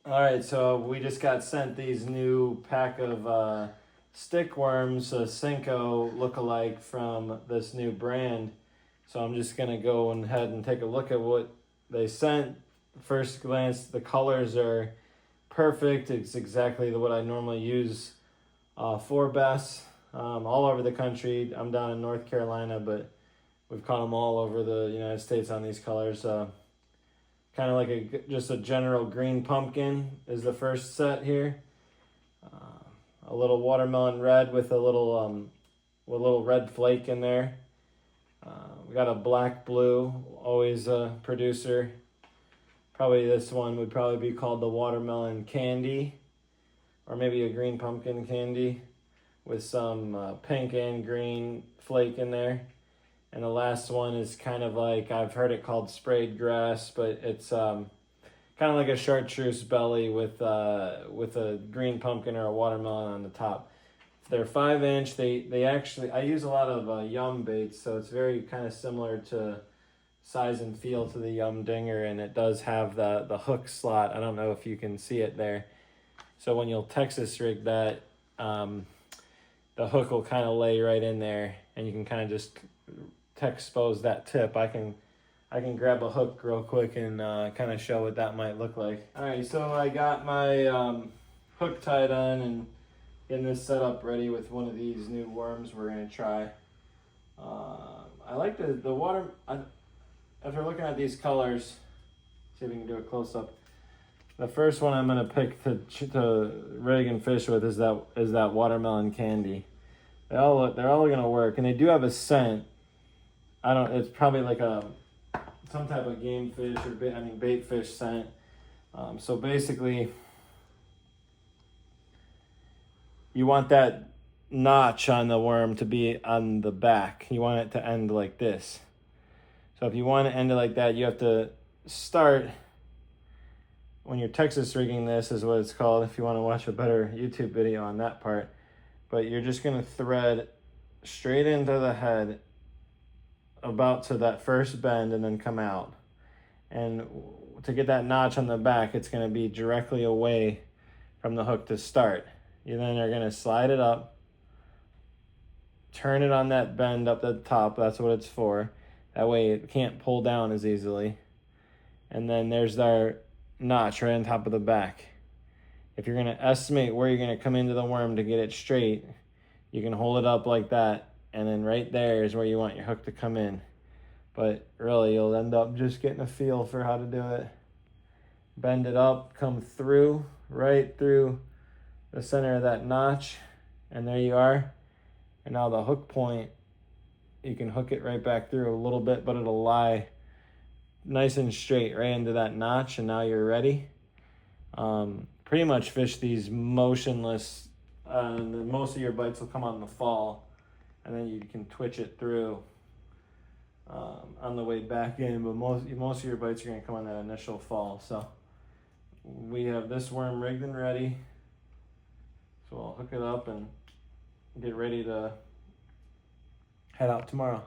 All right, so we just got sent these new pack of stick worms, a Senko look-alike from this new brand. So I'm just gonna go ahead and take a look at what they sent. First glance, the colors are perfect. It's exactly what I normally use for bass all over the country. I'm down in North Carolina, but we've caught them all over the United States on these colors. Kind of like just a general green pumpkin is the first set here. A little watermelon red with a little red flake in there. We got a black blue, always a producer. Probably this one would probably be called the watermelon candy, or maybe a green pumpkin candy with some pink and green flake in there. And the last one is kind of like, I've heard it called sprayed grass, but it's kind of like a chartreuse belly with a green pumpkin or a watermelon on the top. They're 5-inch. They actually, I use a lot of yum baits, so it's very kind of similar to size and feel to the yum dinger, and it does have the hook slot. I don't know if you can see it there. So when you'll Texas rig that, the hook will kind of lay right in there, and you can kind of just expose that tip. I can grab a hook real quick and kind of show what that might look like. All right, so I got my hook tied on and getting this set up ready with one of these new worms we're gonna try. I like the water. After looking at these colors, see if we can do a close up. The first one I'm gonna pick to rig and fish with is that watermelon candy. They're all gonna work, and they do have a scent. It's probably like some type of game fish or bait fish scent. So basically, you want that notch on the worm to be on the back. You want it to end like this. So if you want to end it like that, you have to start, when you're Texas rigging this is what it's called, if you want to watch a better YouTube video on that part. But you're just gonna thread straight into the head about to that first bend and then come out. And to get that notch on the back, it's going to be directly away from the hook to start. You then are going to slide it up, turn it on that bend up at the top. That's what it's for. That way it can't pull down as easily. And then there's our notch right on top of the back. If you're going to estimate where you're going to come into the worm to get it straight, you can hold it up like that. And then right there is where you want your hook to come in. But really, you'll end up just getting a feel for how to do it. Bend it up, come through, right through the center of that notch. And there you are. And now the hook point, you can hook it right back through a little bit, but it'll lie nice and straight right into that notch. And now you're ready. Pretty much fish these motionless. Most of your bites will come on the fall. And then you can twitch it through on the way back in, but most of your bites are going to come on that initial fall. So we have this worm rigged and ready. So I'll hook it up and get ready to head out tomorrow.